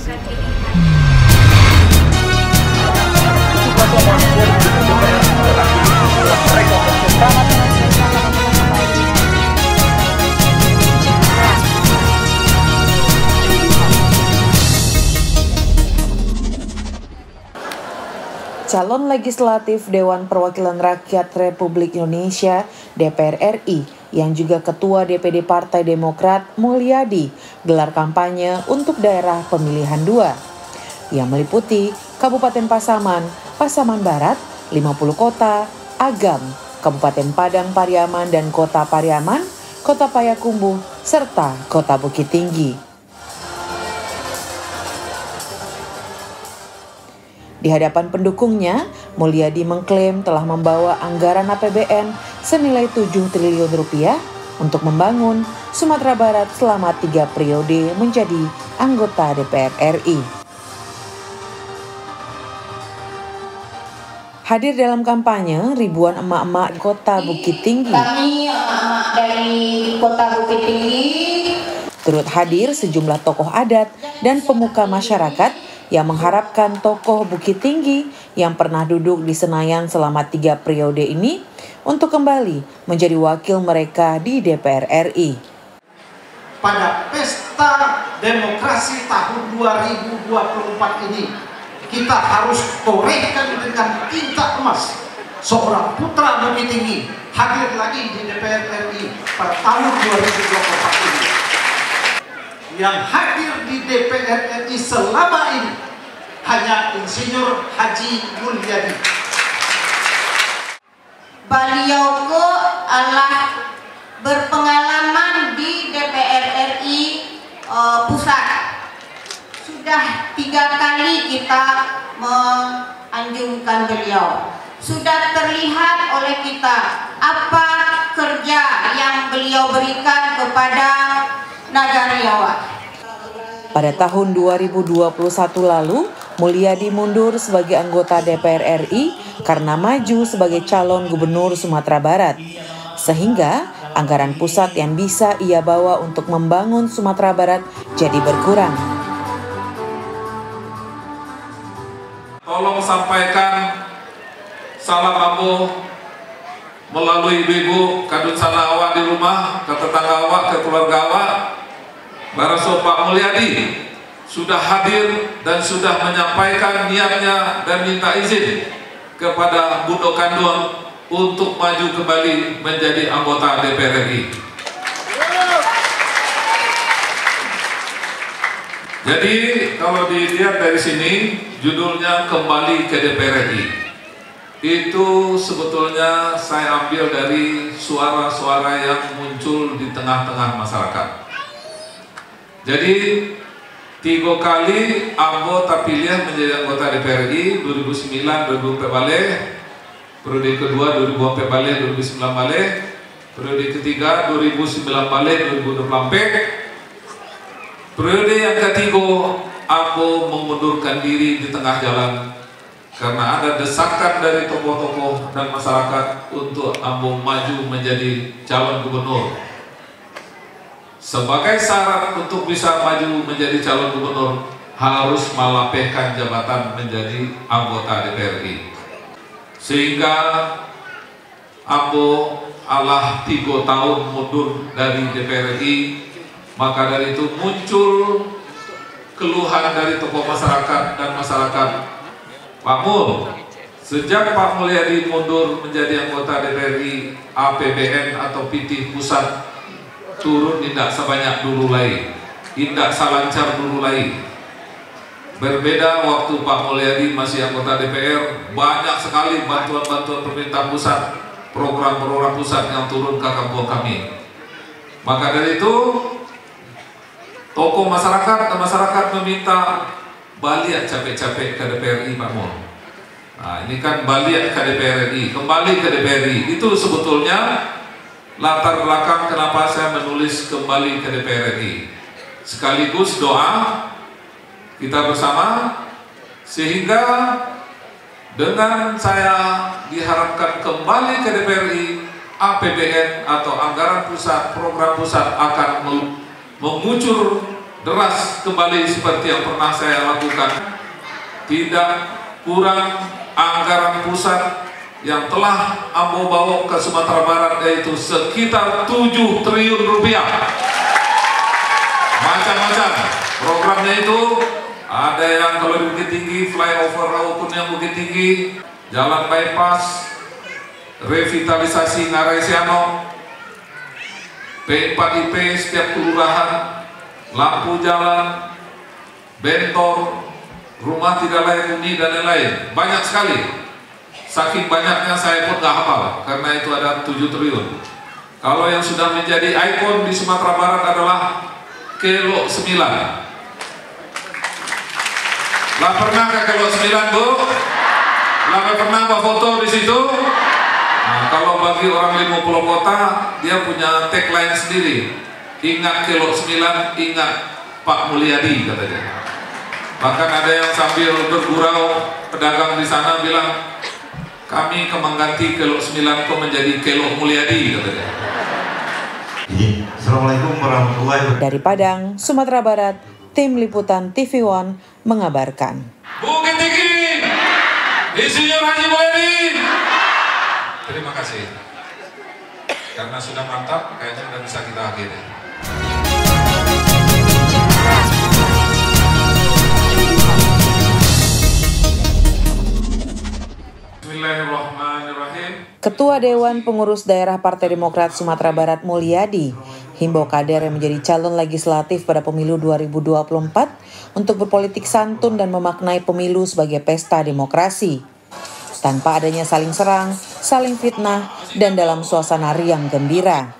Calon legislatif Dewan Perwakilan Rakyat Republik Indonesia (DPR RI) yang juga Ketua DPD Partai Demokrat Mulyadi gelar kampanye untuk daerah pemilihan 2 yang meliputi Kabupaten Pasaman, Pasaman Barat, 50 kota, Agam, Kabupaten Padang Pariaman dan Kota Pariaman, Kota Payakumbuh, serta Kota Bukit Tinggi. Di hadapan pendukungnya, Mulyadi mengklaim telah membawa anggaran APBN senilai 7 triliun rupiah untuk membangun Sumatera Barat selama 3 periode menjadi anggota DPR RI. Hadir dalam kampanye ribuan emak-emak Kota Bukit Tinggi. Kami emak-emak dari Kota Bukit Tinggi. Turut hadir sejumlah tokoh adat dan pemuka masyarakat yang mengharapkan tokoh Bukit Tinggi yang pernah duduk di Senayan selama 3 periode ini untuk kembali menjadi wakil mereka di DPR RI. Pada pesta demokrasi tahun 2024 ini, kita harus torehkan dengan tinta emas seorang putra Bukit Tinggi hadir lagi di DPR RI pada tahun 2024 ini. Yang hadir di DPR RI selama ini hanya Insinyur Haji Mulyadi. Beliau adalah berpengalaman di DPR RI pusat. Sudah 3 kali kita menganjurkan beliau. Sudah terlihat oleh kita apa kerja yang beliau berikan kepada negara Jawa. Pada tahun 2021 lalu, Mulyadi mundur sebagai anggota DPR RI karena maju sebagai calon gubernur Sumatera Barat. Sehingga anggaran pusat yang bisa ia bawa untuk membangun Sumatera Barat jadi berkurang. Tolong sampaikan salam ambo melalui ibu-ibu kadut sana awak di rumah, ke tetangga awak, ke keluarga awak. Baraso Pak Mulyadi sudah hadir dan sudah menyampaikan niatnya dan minta izin kepada Bundo Kandung untuk maju kembali menjadi anggota DPR RI. Jadi kalau dilihat dari sini judulnya kembali ke DPR RI. Itu sebetulnya saya ambil dari suara-suara yang muncul di tengah-tengah masyarakat. Jadi 3 kali ambo terpilih menjadi anggota DPR RI 2009 2004 balik, periode kedua 2004 balik 2009 balik, periode ketiga 2009 balik 2024, periode yang ketiga ambo mengundurkan diri di tengah jalan karena ada desakan dari tokoh-tokoh dan masyarakat untuk ambo maju menjadi calon gubernur. Sebagai syarat untuk bisa maju menjadi calon gubernur harus melapehkan jabatan menjadi anggota DPR RI. Sehingga ambo alah 3 tahun mundur dari DPR RI, maka dari itu muncul keluhan dari tokoh masyarakat dan masyarakat. Pak Mul, sejak Pak Mulyadi mundur menjadi anggota DPR RI, APBN atau PT pusat turun tidak sebanyak dulu lagi, tidak selancar dulu lagi. Berbeda waktu Pak Mulyadi masih anggota DPR, banyak sekali bantuan-bantuan pemerintah pusat, program-program pusat yang turun ke kampung kami. Maka dari itu, tokoh masyarakat dan masyarakat meminta balik capek-capek ke DPR RI Pak Mul. Nah, ini kan balik ke DPR RI, kembali ke DPR RI. Itu sebetulnya latar belakang kenapa saya menulis kembali ke DPR RI. Sekaligus doa kita bersama sehingga dengan saya diharapkan kembali ke DPR RI, APBN atau anggaran pusat, program pusat akan mengucur deras kembali seperti yang pernah saya lakukan. Tidak kurang anggaran pusat yang telah Ambo bawa ke Sumatera Barat, yaitu sekitar 7 triliun rupiah. Macam-macam programnya itu, ada yang kalau di Bukit Tinggi, flyover Raukun yang Bukit Tinggi, jalan bypass, revitalisasi Ngarai Siano, P4IP setiap kelurahan, lampu jalan, bentor, rumah tidak layak huni, dan lain-lain. Banyak sekali. Saking banyaknya saya pun gak hafal, karena itu ada 7 triliun. Kalau yang sudah menjadi ikon di Sumatera Barat adalah Kelok 9. Lah pernah ke Kelok 9, Bu? Lah pernah Pak foto di situ? Nah, kalau bagi orang 50 kota, dia punya tagline sendiri. Ingat Kelok 9, ingat Pak Mulyadi, katanya. Bahkan ada yang sambil bergurau, pedagang di sana bilang, kami mengganti Kelok 9 kok menjadi Kelok Mulyadi, katanya. Assalamualaikum warahmatullahi wabarakatuh. Dari Padang, Sumatera Barat, Tim Liputan TV One mengabarkan. Bukit Tinggi, Insinyur Haji Mulyadi. Terima kasih. Karena sudah mantap, kayaknya sudah bisa kita akhiri. Ketua Dewan Pengurus Daerah Partai Demokrat Sumatera Barat Mulyadi himbau kader yang menjadi calon legislatif pada pemilu 2024 untuk berpolitik santun dan memaknai pemilu sebagai pesta demokrasi, tanpa adanya saling serang, saling fitnah, dan dalam suasana riang gembira.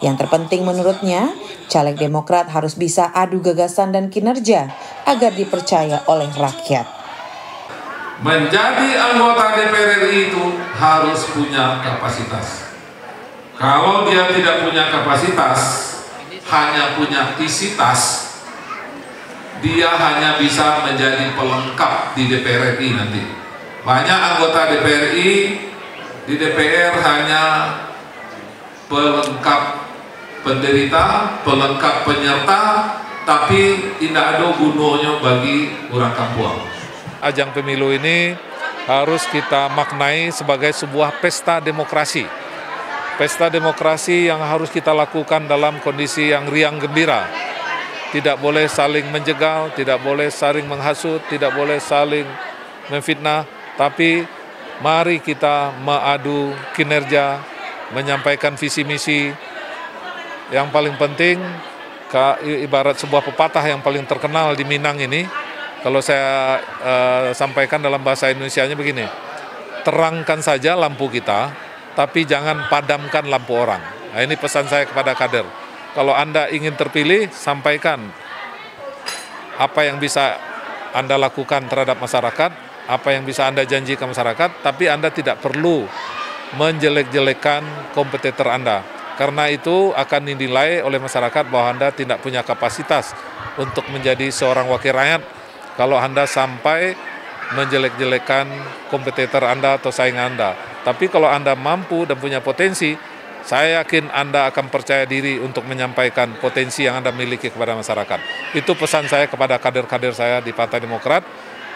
Yang terpenting menurutnya, caleg Demokrat harus bisa adu gagasan dan kinerja agar dipercaya oleh rakyat. Menjadi anggota DPR RI itu harus punya kapasitas. Kalau dia tidak punya kapasitas, hanya punya isi tas, dia hanya bisa menjadi pelengkap di DPR RI nanti. Banyak anggota DPR RI di DPR hanya pelengkap penderita, pelengkap penyerta, tapi tidak ada gunanya bagi orang kampung. Ajang pemilu ini harus kita maknai sebagai sebuah pesta demokrasi. Pesta demokrasi yang harus kita lakukan dalam kondisi yang riang gembira. Tidak boleh saling menjegal, tidak boleh saling menghasut, tidak boleh saling memfitnah, tapi mari kita mengadu kinerja, menyampaikan visi misi. Yang paling penting, ibarat sebuah pepatah yang paling terkenal di Minang ini, kalau saya sampaikan dalam bahasa Indonesianya begini, terangkan saja lampu kita, tapi jangan padamkan lampu orang. Nah, ini pesan saya kepada kader. Kalau Anda ingin terpilih, sampaikan apa yang bisa Anda lakukan terhadap masyarakat, apa yang bisa Anda janjikan masyarakat, tapi Anda tidak perlu menjelek-jelekan kompetitor Anda. Karena itu akan dinilai oleh masyarakat bahwa Anda tidak punya kapasitas untuk menjadi seorang wakil rakyat. Kalau Anda sampai menjelek-jelekan kompetitor Anda atau saingan Anda. Tapi kalau Anda mampu dan punya potensi, saya yakin Anda akan percaya diri untuk menyampaikan potensi yang Anda miliki kepada masyarakat. Itu pesan saya kepada kader-kader saya di Partai Demokrat,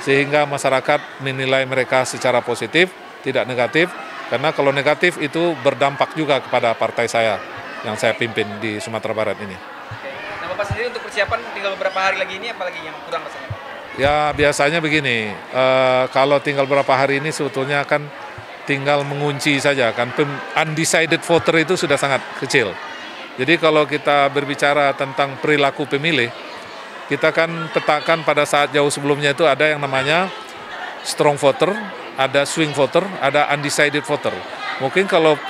sehingga masyarakat menilai mereka secara positif, tidak negatif, karena kalau negatif itu berdampak juga kepada partai saya yang saya pimpin di Sumatera Barat ini. Nah, Bapak sendiri untuk persiapan tinggal beberapa hari lagi ini, apalagi yang kurang rasanya, Pak? Ya biasanya begini, kalau tinggal beberapa hari ini sebetulnya kan tinggal mengunci saja kan, undecided voter itu sudah sangat kecil. Jadi kalau kita berbicara tentang perilaku pemilih, kita kan petakan pada saat jauh sebelumnya itu ada yang namanya strong voter, ada swing voter, ada undecided voter. Mungkin kalau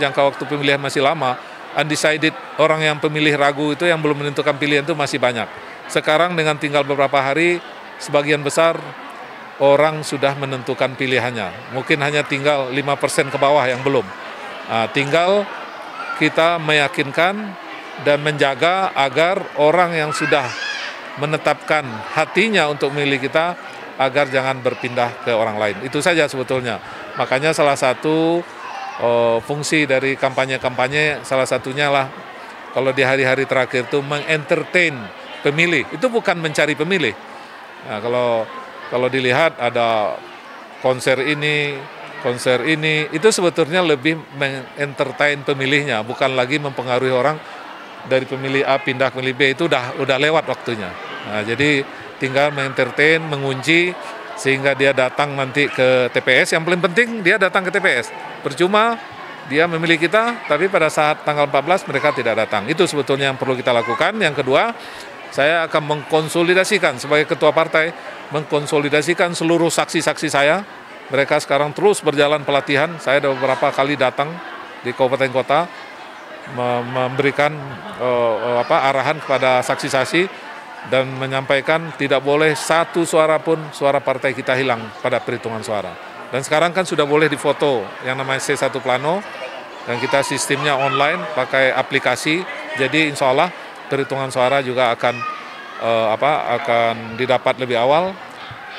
jangka waktu pemilihan masih lama, undecided orang yang pemilih ragu itu yang belum menentukan pilihan itu masih banyak. Sekarang dengan tinggal beberapa hari, sebagian besar orang sudah menentukan pilihannya. Mungkin hanya tinggal 5% ke bawah yang belum. Nah, tinggal kita meyakinkan dan menjaga agar orang yang sudah menetapkan hatinya untuk memilih kita, agar jangan berpindah ke orang lain. Itu saja sebetulnya. Makanya salah satu fungsi dari kampanye-kampanye, salah satunya lah kalau di hari-hari terakhir itu mengentertain pemilih, itu bukan mencari pemilih. Nah, kalau dilihat ada konser ini, itu sebetulnya lebih mengentertain pemilihnya, bukan lagi mempengaruhi orang dari pemilih A pindah ke pemilih B, itu udah lewat waktunya. Nah, jadi tinggal mengentertain, mengunci, sehingga dia datang nanti ke TPS. Yang paling penting dia datang ke TPS. Percuma dia memilih kita, tapi pada saat tanggal 14 mereka tidak datang. Itu sebetulnya yang perlu kita lakukan. Yang kedua, saya akan mengkonsolidasikan sebagai ketua partai, mengkonsolidasikan seluruh saksi-saksi saya. Mereka sekarang terus berjalan pelatihan. Saya ada beberapa kali datang di kabupaten kota memberikan arahan kepada saksi-saksi dan menyampaikan tidak boleh satu suara pun suara partai kita hilang pada perhitungan suara. Dan sekarang kan sudah boleh difoto yang namanya C1 Plano, dan kita sistemnya online pakai aplikasi. Jadi insya Allah perhitungan suara juga akan didapat lebih awal,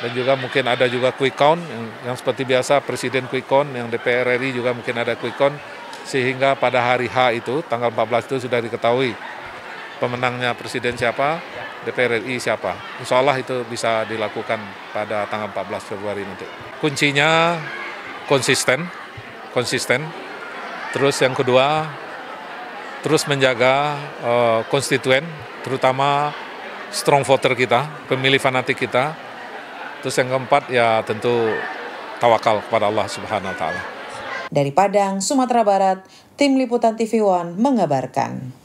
dan juga mungkin ada juga quick count yang seperti biasa Presiden quick count, yang DPR RI juga mungkin ada quick count, sehingga pada hari H itu tanggal 14 itu sudah diketahui pemenangnya Presiden siapa, DPR RI siapa. Insya Allah itu bisa dilakukan pada tanggal 14 Februari nanti. Kuncinya konsisten. Terus yang kedua, terus menjaga konstituen, terutama strong voter kita, pemilih fanatik kita. Terus yang keempat ya tentu tawakal kepada Allah Subhanahu wa Ta'ala. Dari Padang, Sumatera Barat, Tim Liputan TV One mengabarkan.